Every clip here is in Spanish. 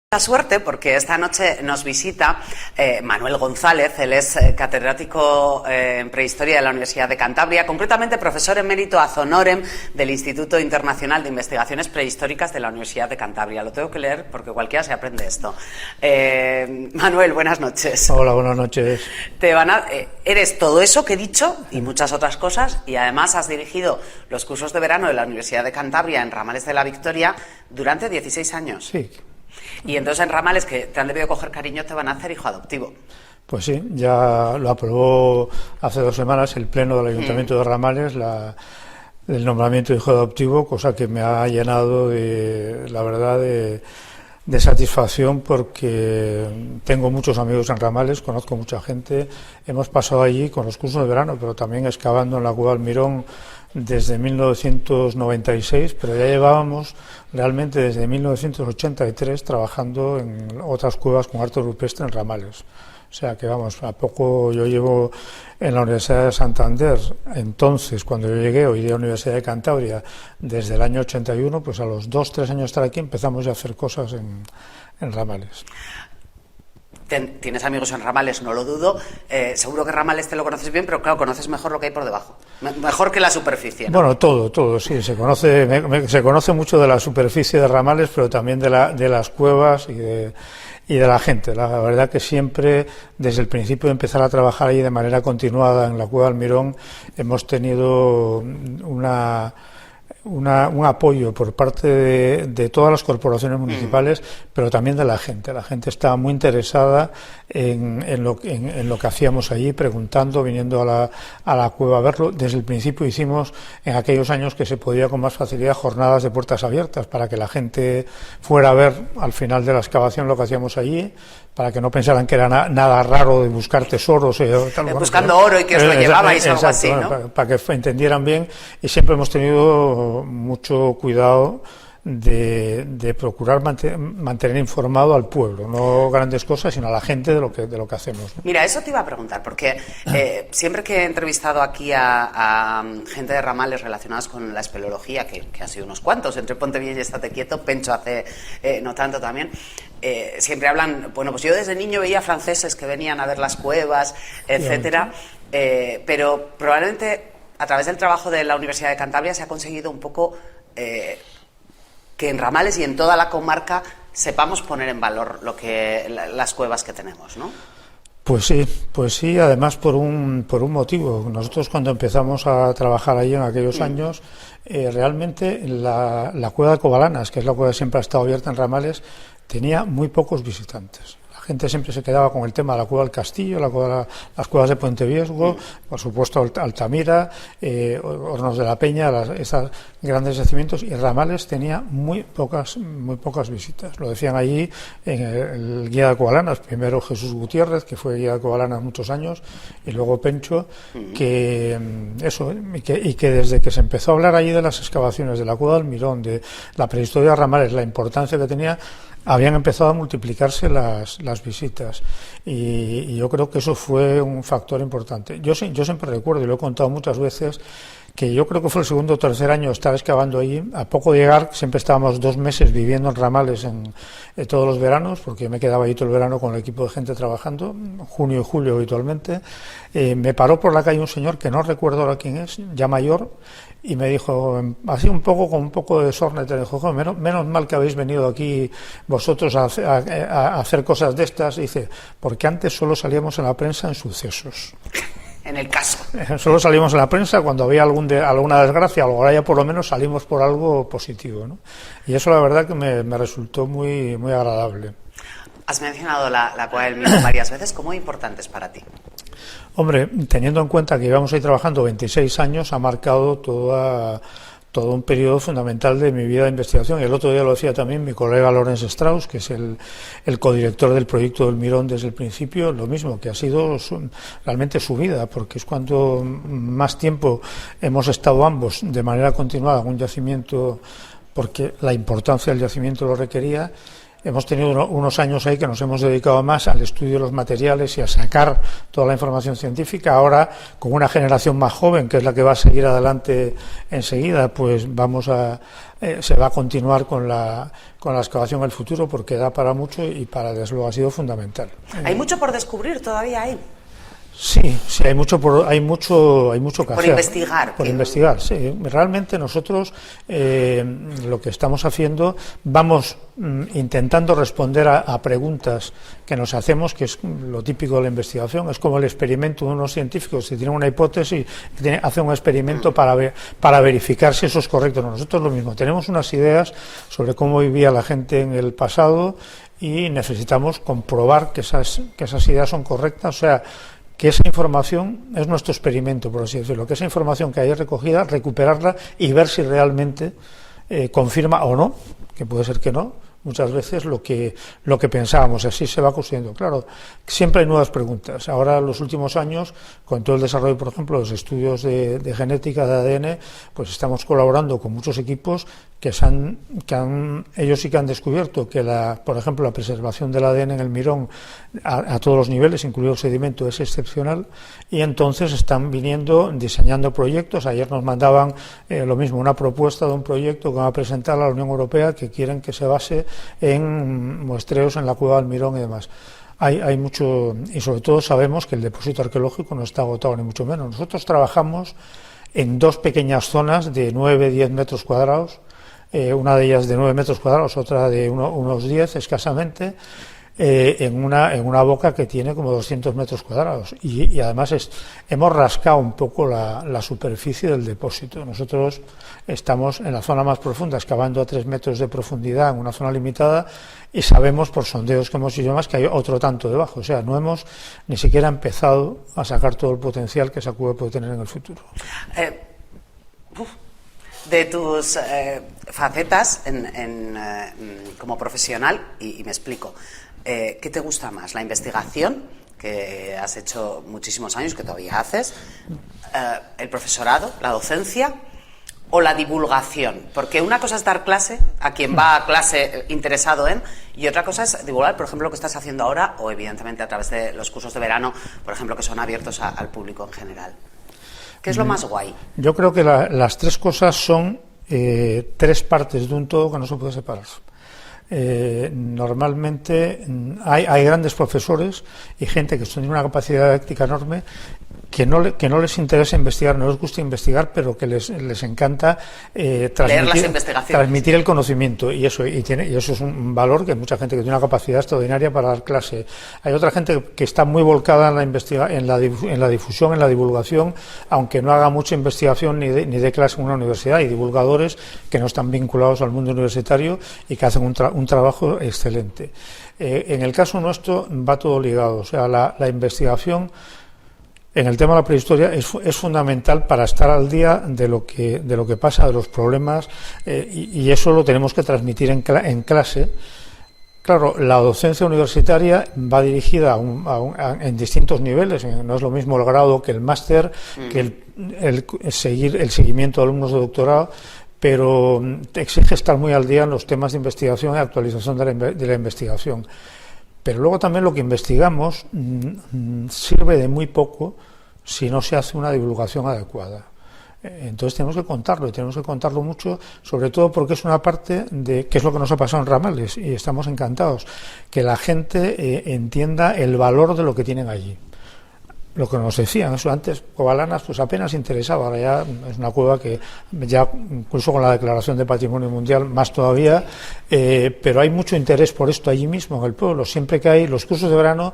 La suerte porque esta noche nos visita Manuel González. Él es catedrático en prehistoria de la Universidad de Cantabria, concretamente profesor emérito ad honorem del Instituto Internacional de Investigaciones Prehistóricas de la Universidad de Cantabria. Lo tengo que leer porque cualquiera se aprende esto. Manuel, buenas noches. Hola, buenas noches. Eres todo eso que he dicho y muchas otras cosas, y además has dirigido los cursos de verano de la Universidad de Cantabria en Ramales de la Victoria durante 16 años. Sí. Y entonces en Ramales, que te han debido coger cariño, te van a hacer hijo adoptivo. Pues sí, ya lo aprobó hace 2 semanas el Pleno del Ayuntamiento de Ramales, el nombramiento de hijo adoptivo, cosa que me ha llenado la verdad, de satisfacción, porque tengo muchos amigos en Ramales, conozco mucha gente, hemos pasado allí con los cursos de verano, pero también excavando en la Cueva del Mirón desde 1996, pero ya llevábamos realmente desde 1983 trabajando en otras cuevas con arte rupestre en Ramales. O sea que vamos, a poco yo llevo en la Universidad de Santander, entonces cuando yo llegué, hoy día Universidad de Cantabria, desde el año 81, pues a los 2-3 años de estar aquí empezamos ya a hacer cosas en Ramales. Tienes amigos en Ramales, no lo dudo. Seguro que Ramales te lo conoces bien, pero claro, conoces mejor lo que hay por debajo. Mejor que la superficie, ¿no? Bueno, todo, sí. Se conoce mucho de la superficie de Ramales, pero también de las cuevas y de la gente. La verdad que siempre, desde el principio de empezar a trabajar ahí de manera continuada en la Cueva del Mirón, hemos tenido un apoyo por parte de todas las corporaciones municipales, pero también de la gente. La gente estaba muy interesada en lo que hacíamos allí, preguntando, viniendo a la cueva a verlo. Desde el principio hicimos, en aquellos años que se podía con más facilidad, jornadas de puertas abiertas para que la gente fuera a ver al final de la excavación lo que hacíamos allí, para que no pensaran que era nada raro de buscar tesoros. Buscando oro y que os lo llevabais o algo así, ¿no? Para que entendieran bien, y siempre hemos tenido mucho cuidado de procurar mantener informado al pueblo, no grandes cosas, sino a la gente de lo que hacemos, ¿no? Mira, eso te iba a preguntar, porque siempre que he entrevistado aquí a gente de Ramales relacionados con la espeleología, que han sido unos cuantos, entre Ponte Bien y Estate Quieto, Pencho hace no tanto también, siempre hablan, bueno, pues yo desde niño veía franceses que venían a ver las cuevas, etcétera, pero probablemente a través del trabajo de la Universidad de Cantabria se ha conseguido un poco que en Ramales y en toda la comarca sepamos poner en valor las cuevas que tenemos, ¿no? Pues sí, además por un motivo. Nosotros cuando empezamos a trabajar ahí en aquellos años, realmente la cueva de Covalanas, que es la cueva que siempre ha estado abierta en Ramales, tenía muy pocos visitantes. La gente siempre se quedaba con el tema de la cueva del Castillo, las cuevas de Puente Viesgo, por supuesto Altamira, Hornos de la Peña, esos grandes yacimientos, y Ramales tenía muy pocas visitas. Lo decían allí en el guía de Covalanas, primero Jesús Gutiérrez, que fue guía de Covalanas muchos años, y luego Pencho, que desde que se empezó a hablar allí de las excavaciones de la Cueva del Mirón, de la prehistoria de Ramales, la importancia que tenía, habían empezado a multiplicarse las visitas, y yo creo que eso fue un factor importante. Yo siempre recuerdo, y lo he contado muchas veces, que yo creo que fue el segundo o tercer año estar excavando allí. A poco de llegar, siempre estábamos 2 meses viviendo en Ramales en todos los veranos, porque yo me quedaba allí todo el verano con el equipo de gente trabajando, junio y julio habitualmente. Me paró por la calle un señor que no recuerdo ahora quién es, ya mayor, y me dijo, así un poco con un poco de sorna, te dijo, menos mal que habéis venido aquí vosotros a hacer cosas de estas. Y dice, porque antes solo salíamos en la prensa en sucesos. En el caso. Solo salimos en la prensa cuando había alguna desgracia, ahora ya por lo menos salimos por algo positivo, ¿no? Y eso la verdad que me resultó muy, muy agradable. Has mencionado la Cueva del Mirón varias veces. ¿Cómo importante es para ti? Hombre, teniendo en cuenta que llevamos ahí trabajando 26 años, ha marcado todo un periodo fundamental de mi vida de investigación. Y el otro día lo decía también mi colega Lorenz Strauss, que es el codirector del proyecto del Mirón desde el principio, lo mismo, que ha sido realmente su vida, porque es cuando más tiempo hemos estado ambos de manera continuada en un yacimiento, porque la importancia del yacimiento lo requería. hemos tenido unos años ahí que nos hemos dedicado más al estudio de los materiales y a sacar toda la información científica. Ahora, con una generación más joven, que es la que va a seguir adelante enseguida, pues se va a continuar con la excavación en el futuro, porque da para mucho y para desde luego ha sido fundamental. ¿Hay mucho por descubrir todavía ahí? Sí, hay mucho que hacer. Por investigar. Por investigar, sí. Realmente nosotros lo que estamos haciendo, vamos intentando responder a preguntas que nos hacemos, que es lo típico de la investigación. Es como el experimento de unos científicos que tienen una hipótesis y hacen un experimento para verificar si eso es correcto. Nosotros lo mismo, tenemos unas ideas sobre cómo vivía la gente en el pasado y necesitamos comprobar que esas ideas son correctas, o sea, que esa información es nuestro experimento, por así decirlo, que esa información que hay recogida, recuperarla y ver si realmente confirma o no, que puede ser que no, muchas veces lo que pensábamos. Así se va construyendo. Claro, siempre hay nuevas preguntas. Ahora, en los últimos años, con todo el desarrollo, por ejemplo, de los estudios de genética, de ADN, pues estamos colaborando con muchos equipos ellos sí que han descubierto que, por ejemplo, la preservación del ADN en el Mirón a todos los niveles, incluido el sedimento, es excepcional, y entonces están diseñando proyectos. Ayer nos mandaban lo mismo, una propuesta de un proyecto que va a presentar a la Unión Europea, que quieren que se base en muestreos en la cueva del Mirón y demás. Hay mucho, y sobre todo sabemos que el depósito arqueológico no está agotado, ni mucho menos. Nosotros trabajamos en dos pequeñas zonas de 9-10 metros cuadrados, una de ellas de 9 metros cuadrados, otra de unos 10 escasamente, en una boca que tiene como 200 metros cuadrados. Y además hemos rascado un poco la superficie del depósito. Nosotros estamos en la zona más profunda, excavando a 3 metros de profundidad, en una zona limitada, y sabemos por sondeos que hemos hecho más que hay otro tanto debajo. O sea, no hemos ni siquiera empezado a sacar todo el potencial que esa cueva puede tener en el futuro. De tus facetas como profesional, y me explico, ¿qué te gusta más? ¿La investigación, que has hecho muchísimos años, que todavía haces, el profesorado, la docencia, o la divulgación? Porque una cosa es dar clase a quien va a clase interesado en, y otra cosa es divulgar, por ejemplo, lo que estás haciendo ahora, o evidentemente a través de los cursos de verano, por ejemplo, que son abiertos al público en general. ¿Qué es lo más guay? Yo creo que las tres cosas son tres partes de un todo que no se puede separar. Normalmente hay grandes profesores y gente que tiene una capacidad didáctica enorme, que no les interesa investigar, no les gusta investigar, pero que les encanta transmitir el conocimiento, y eso es un valor, que mucha gente que tiene una capacidad extraordinaria para dar clase. Hay otra gente que está muy volcada en la difusión, en la divulgación, aunque no haga mucha investigación ni de clase en una universidad. Hay divulgadores que no están vinculados al mundo universitario y que hacen un trabajo excelente. En el caso nuestro va todo ligado, o sea, la investigación en el tema de la prehistoria es fundamental para estar al día de lo que pasa, de los problemas, y eso lo tenemos que transmitir en clase. Claro, la docencia universitaria va dirigida en distintos niveles. No es lo mismo el grado que el máster, que el seguimiento de alumnos de doctorado, pero exige estar muy al día en los temas de investigación y actualización de la investigación. Pero luego también lo que investigamos sirve de muy poco si no se hace una divulgación adecuada. Entonces tenemos que contarlo, y tenemos que contarlo mucho, sobre todo porque es una parte que es lo que nos ha pasado en Ramales, y estamos encantados, que la gente entienda el valor de lo que tienen allí. Lo que nos decían, eso antes, Covalanas, pues apenas interesaba. Ahora ya es una cueva que ya, incluso con la declaración de Patrimonio Mundial, más todavía, pero hay mucho interés por esto allí mismo, en el pueblo. Siempre que hay los cursos de verano,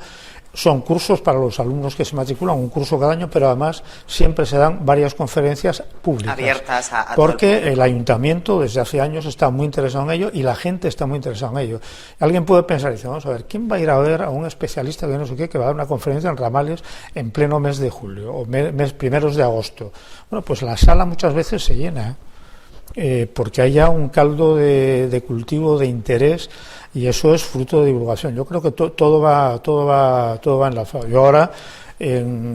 son cursos para los alumnos que se matriculan, un curso cada año, pero además siempre se dan varias conferencias públicas. Abiertas a porque el ayuntamiento desde hace años está muy interesado en ello y la gente está muy interesada en ello. Alguien puede pensar, dice, vamos a ver, ¿quién va a ir a ver a un especialista de no sé qué que va a dar una conferencia en Ramales en pleno mes de julio o primeros de agosto? Bueno, pues la sala muchas veces se llena, porque hay ya un caldo de cultivo, de interés, y eso es fruto de divulgación. Yo creo que todo va enlazado. Yo ahora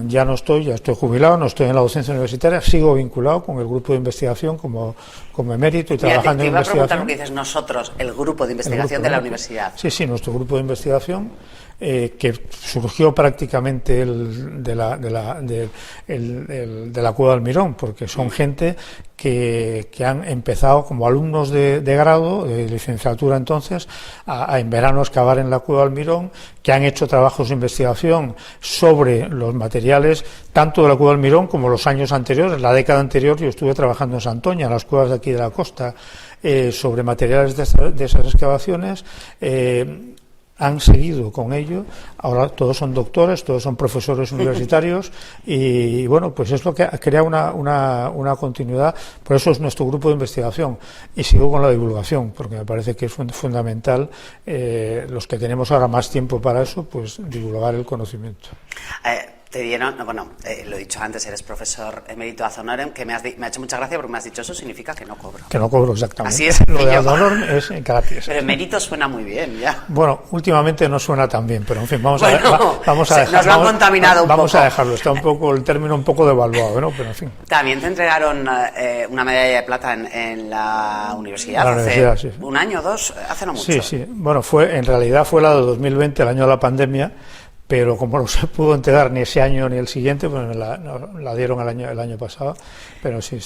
ya estoy jubilado, no estoy en la docencia universitaria, sigo vinculado con el grupo de investigación como emérito y trabajando en investigación. Te iba a preguntar porque dices nosotros, el grupo de investigación de la universidad. Sí, nuestro grupo de investigación, que surgió prácticamente de la Cueva del Mirón, porque son gente que han empezado como alumnos de grado, de licenciatura entonces, en verano a excavar en la Cueva del Mirón, que han hecho trabajos de investigación sobre los materiales, tanto de la Cueva del Mirón como los años anteriores. La década anterior yo estuve trabajando en Santoña, en las cuevas de aquí de la costa, sobre materiales de esas excavaciones. Han seguido con ello, ahora todos son doctores, todos son profesores universitarios y bueno, pues es lo que crea una continuidad, por eso es nuestro grupo de investigación y sigo con la divulgación, porque me parece que es fundamental, los que tenemos ahora más tiempo para eso, pues divulgar el conocimiento. Te dieron, bueno, lo he dicho antes, eres profesor emérito ad honorem, que me ha hecho mucha gracia porque me has dicho eso significa que no cobro. Que no cobro, exactamente. Así es. Lo de ad honorem es gratis. Pero emérito suena muy bien, ya. Bueno, últimamente no suena tan bien, pero en fin, vamos a dejarlo. Nos lo han contaminado un poco. Vamos a dejarlo, está el término un poco devaluado, ¿no? Pero en fin. También te entregaron una medalla de plata en la universidad, sí. Un año, dos, hace no mucho. Sí. Bueno, en realidad fue la de 2020, el año de la pandemia, pero como no se pudo entregar ni ese año ni el siguiente, pues me la dieron el año pasado, pero sí.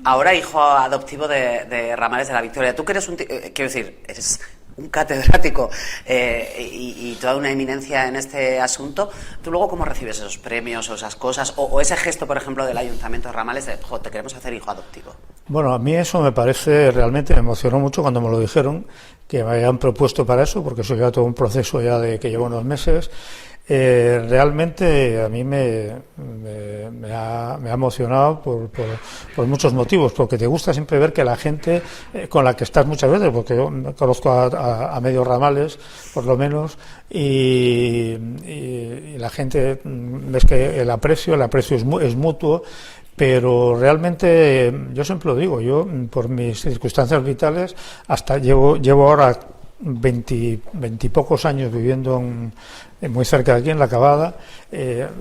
Ahora hijo adoptivo de Ramales de la Victoria. Tú que eres quiero decir, eres un catedrático y toda una eminencia en este asunto, ¿tú luego cómo recibes esos premios o esas cosas? O ese gesto, por ejemplo, del Ayuntamiento de Ramales de, te queremos hacer hijo adoptivo. Bueno, a mí eso realmente me emocionó mucho cuando me lo dijeron, que me habían propuesto para eso, porque eso ya todo un proceso ya que lleva unos meses. Realmente a mí me ha emocionado por muchos motivos, porque te gusta siempre ver que la gente con la que estás muchas veces, porque yo conozco a medio Ramales por lo menos, y la gente ves que el aprecio es mutuo. Pero realmente, yo siempre lo digo, yo por mis circunstancias vitales, hasta llevo ahora 20 pocos años viviendo muy cerca de aquí, en La Cavada.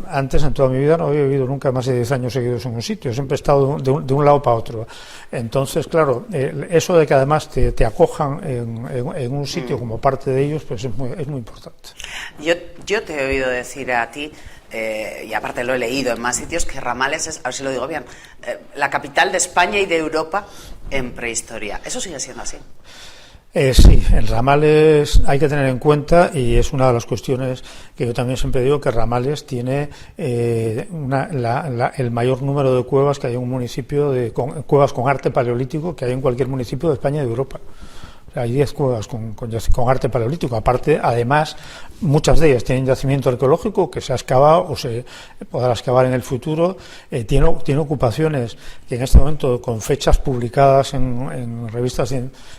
Antes, en toda mi vida, no había vivido nunca más de 10 años seguidos en un sitio, siempre he estado de un lado para otro. Entonces, claro, eso de que además te acojan en un sitio como parte de ellos, pues es muy importante. Yo te he oído decir a ti, y aparte lo he leído en más sitios, que Ramales es, a ver si lo digo bien, la capital de España y de Europa en prehistoria. ¿Eso sigue siendo así? Sí, en Ramales hay que tener en cuenta, y es una de las cuestiones que yo también siempre digo, que Ramales tiene el mayor número de cuevas que hay en un municipio, cuevas con arte paleolítico que hay en cualquier municipio de España y de Europa. Hay 10 cuevas con arte paleolítico. Aparte, además, muchas de ellas tienen yacimiento arqueológico que se ha excavado o se podrá excavar en el futuro. Tiene ocupaciones que en este momento, con fechas publicadas en revistas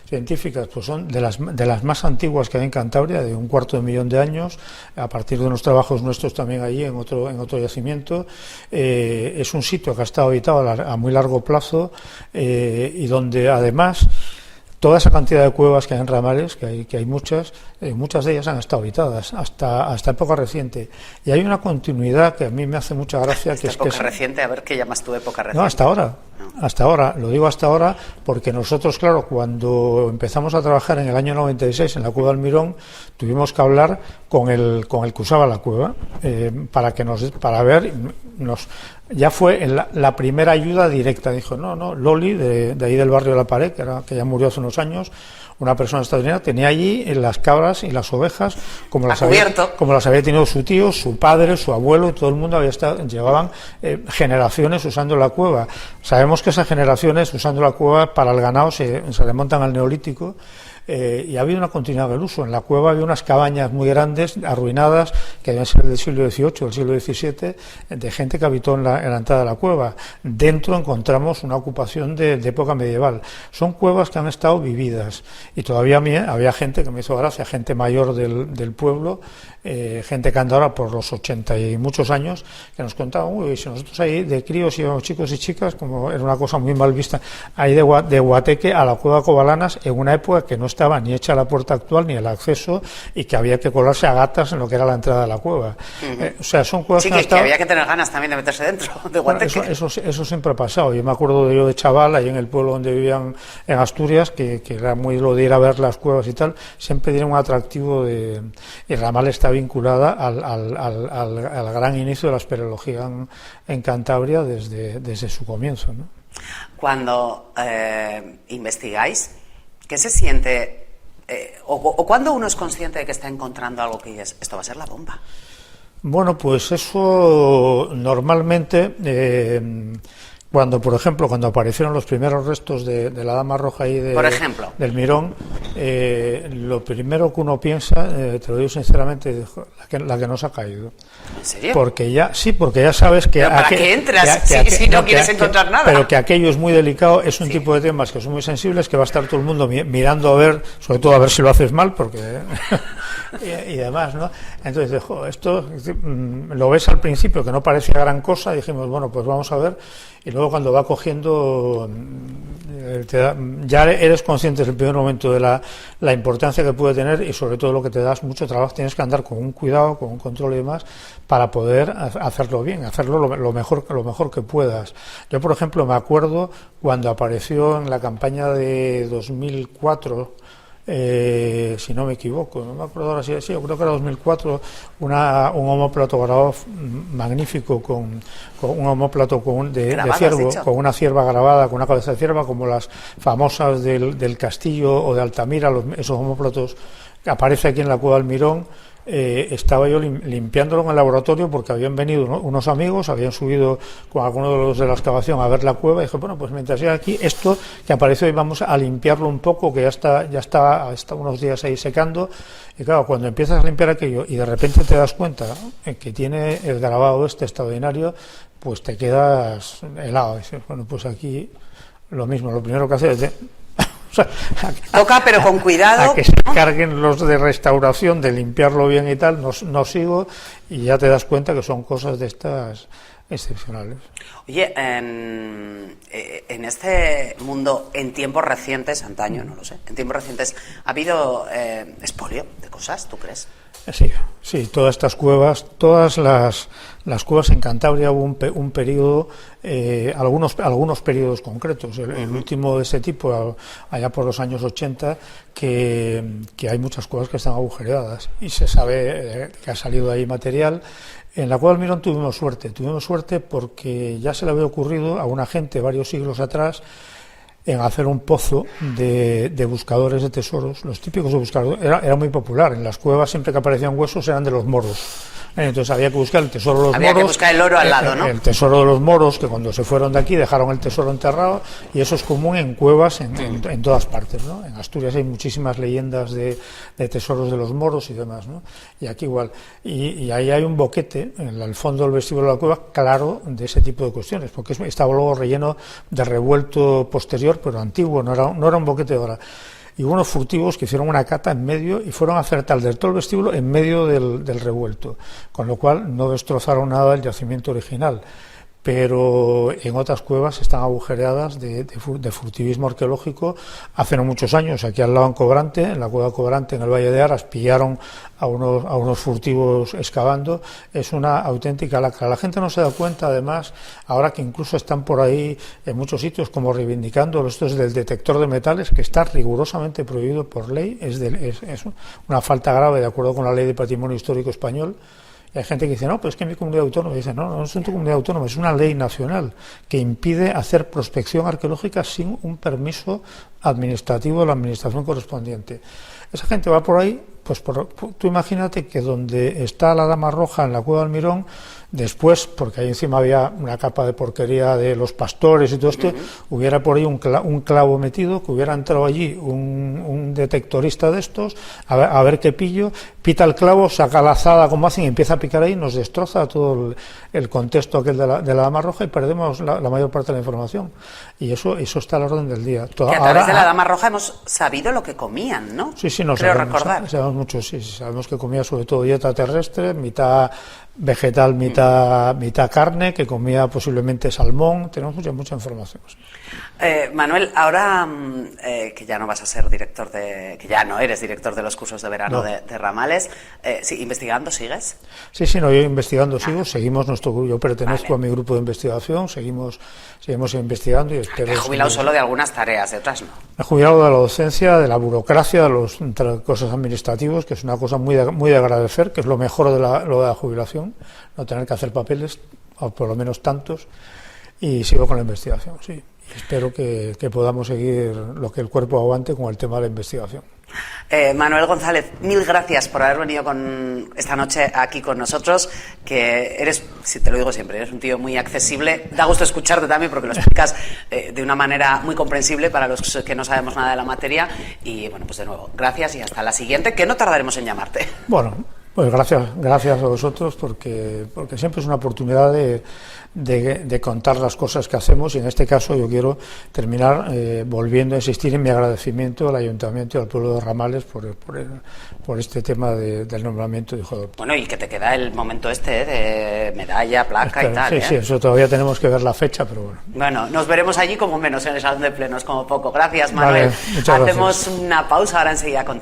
científicas, pues son de las más antiguas que hay en Cantabria, de 250.000 de años, a partir de unos trabajos nuestros también allí en otro yacimiento. Es un sitio que ha estado habitado a muy largo plazo, y donde además toda esa cantidad de cuevas que hay en Ramales, que hay muchas de ellas han estado habitadas hasta época reciente. Y hay una continuidad que a mí me hace mucha gracia. Época reciente, a ver qué llamas tú época reciente. No, hasta ahora. No. Hasta ahora, lo digo hasta ahora porque nosotros, claro, cuando empezamos a trabajar en el año 96 en la Cueva del Mirón, tuvimos que hablar con el que usaba la cueva, ya fue la primera ayuda directa. Dijo, no, Loli, de ahí del barrio de La Pared, que ya murió hace unos años, una persona extraordinaria, tenía allí las cabras y las ovejas como las había tenido su tío, su padre, su abuelo, y todo el mundo llevaban generaciones usando la cueva. Sabemos que esas generaciones usando la cueva para el ganado se remontan al Neolítico. Y ha habido una continuidad del uso. En la cueva había unas cabañas muy grandes, arruinadas, que deben ser del siglo XVIII, del siglo XVII, de gente que habitó en la entrada de la cueva. Dentro encontramos una ocupación de época medieval. Son cuevas que han estado vividas, y todavía había gente que me hizo gracia, gente mayor del pueblo, gente que anda ahora por los 80 y muchos años, que nos contaban, si nosotros ahí de críos íbamos chicos y chicas, como era una cosa muy mal vista, ahí de Guateque a la cueva Covalanas, en una época que no estaba ni hecha la puerta actual ni el acceso, y que había que colarse a gatas en lo que era la entrada de la cueva. O sea, son cuevas que había que tener ganas también de meterse dentro, de Guateque. Bueno, eso siempre ha pasado. Yo me acuerdo de chaval, ahí en el pueblo donde vivían en Asturias, que era muy lo de ir a ver las cuevas y tal, siempre tiene un atractivo y Ramal está vinculada al gran inicio de la espeleología en Cantabria desde su comienzo, ¿no? Cuando investigáis, ¿qué se siente? O cuando uno es consciente de que está encontrando algo que dices, esto va a ser la bomba. Bueno, pues eso normalmente, por ejemplo, cuando aparecieron los primeros restos de la Dama Roja ahí del Mirón, lo primero que uno piensa, te lo digo sinceramente, la que nos ha caído. ¿En serio? Porque ya sabes que... ¿Pero para qué entras si no quieres encontrar nada? Pero que aquello es muy delicado, es un tipo de temas que son muy sensibles, que va a estar todo el mundo mirando a ver, sobre todo a ver si lo haces mal, porque... y demás, ¿no? Entonces, esto lo ves al principio, que no parecía gran cosa, dijimos, bueno, pues vamos a ver, y luego cuando va cogiendo, ya eres consciente desde el primer momento de la importancia que puede tener, y sobre todo lo que te das mucho trabajo, tienes que andar con un cuidado, con un control y demás, para poder hacerlo bien, hacerlo lo mejor que puedas. Yo, por ejemplo, me acuerdo cuando apareció en la campaña de 2004, si no me equivoco, no me acuerdo ahora, sí, yo creo que era 2004, un omóplato grabado magnífico, con un omóplato de ciervo, con una cierva grabada, con una cabeza de cierva, como las famosas del Castillo o de Altamira, esos omóplatos que aparece aquí en la Cueva del Mirón. Estaba yo limpiándolo en el laboratorio porque habían venido unos amigos, habían subido con algunos de los de la excavación a ver la cueva, y dije, bueno, pues mientras llega aquí esto que aparece hoy, vamos a limpiarlo un poco, que ya está unos días ahí secando. Y claro, cuando empiezas a limpiar aquello y de repente te das cuenta, ¿no?, que tiene el grabado extraordinario, pues te quedas helado. Y dices, bueno, pues aquí lo mismo, lo primero que haces es toca, pero con cuidado. A que se carguen los de restauración, de limpiarlo bien y tal, no sigo, y ya te das cuenta que son cosas de estas excepcionales. Oye, en este mundo, en tiempos recientes, antaño, no lo sé, en tiempos recientes, ¿ha habido expolio de cosas, tú crees? Sí, todas estas cuevas, todas las cuevas en Cantabria hubo un periodo, algunos periodos concretos, el último de ese tipo, allá por los años 80, que hay muchas cuevas que están agujereadas y se sabe que ha salido ahí material. En la Cueva del Mirón tuvimos suerte porque ya se le había ocurrido a una gente varios siglos atrás en hacer un pozo de buscadores de tesoros, los típicos de buscadores. Era muy popular, en las cuevas siempre que aparecían huesos eran de los moros. Entonces había que buscar el tesoro de los moros. Había que buscar el oro al lado, ¿no? El tesoro de los moros, que cuando se fueron de aquí dejaron el tesoro enterrado, y eso es común en cuevas en todas partes, ¿no? En Asturias hay muchísimas leyendas de tesoros de los moros y demás, ¿no? Y aquí igual. Y ahí hay un boquete, en el fondo del vestíbulo de la cueva, claro, de ese tipo de cuestiones, porque estaba luego relleno de revuelto posterior, pero antiguo, no era un boquete de ahora. Y hubo unos furtivos que hicieron una cata en medio y fueron a acertar del todo el vestíbulo en medio del revuelto, con lo cual no destrozaron nada del yacimiento original. Pero en otras cuevas están agujereadas de furtivismo arqueológico. Hace no muchos años, aquí al lado en Cobrante, en la cueva Cobrante, en el Valle de Aras, pillaron a unos furtivos excavando. Es una auténtica lacra. La gente no se da cuenta, además, ahora que incluso están por ahí en muchos sitios como reivindicando esto es del detector de metales, que está rigurosamente prohibido por ley, es una falta grave de acuerdo con la Ley de Patrimonio Histórico Español. Y hay gente que dice, no, pero es que en mi comunidad autónoma, dice, no es en tu comunidad autónoma, es una ley nacional que impide hacer prospección arqueológica sin un permiso administrativo de la administración correspondiente. Esa gente va por ahí, pues tú imagínate que donde está la Dama Roja en la Cueva del Mirón, después, porque ahí encima había una capa de porquería de los pastores y todo esto, hubiera por ahí un clavo metido, que hubiera entrado allí un detectorista de estos, a ver qué pillo, pita el clavo, saca la azada como hacen y empieza a picar ahí, nos destroza todo el contexto aquel de la Dama Roja y perdemos la mayor parte de la información. Y eso está a la orden del día. Que a través de la Dama Roja hemos sabido lo que comían, ¿no? Sí, no sabemos mucho, sí, sabemos que comía sobre todo dieta terrestre, mitad vegetal mitad carne, que comía posiblemente salmón. Tenemos mucha información. Manuel, ahora que ya no vas a ser que ya no eres director de los cursos de verano de Ramales, ¿sí, investigando sigues? Sí, no, yo investigando sigo, seguimos nuestro grupo, yo pertenezco a mi grupo de investigación, seguimos investigando y espero... Te has jubilado solo de algunas tareas, de otras no. Me he jubilado de la docencia, de la burocracia, de las cosas administrativas, que es una cosa muy de agradecer, que es lo mejor de la jubilación, no tener que hacer papeles, o por lo menos tantos, y sigo con la investigación, sí. Espero que podamos seguir lo que el cuerpo aguante con el tema de la investigación. Manuel González, mil gracias por haber venido esta noche aquí con nosotros, que eres, si te lo digo siempre, eres un tío muy accesible, da gusto escucharte también porque lo explicas de una manera muy comprensible para los que no sabemos nada de la materia y bueno, pues de nuevo, gracias y hasta la siguiente, que no tardaremos en llamarte. Bueno, pues gracias a vosotros porque siempre es una oportunidad de contar las cosas que hacemos y en este caso yo quiero terminar volviendo a insistir en mi agradecimiento al Ayuntamiento y al pueblo de Ramales por este tema del nombramiento de hijo adoptivo. Bueno, y que te queda el momento de medalla, placa y tal. Sí, eso todavía tenemos que ver la fecha, pero bueno. Bueno, nos veremos allí como menos en el salón de plenos, como poco. Gracias, Manuel. Vale, muchas gracias. Hacemos una pausa, ahora enseguida continuamos.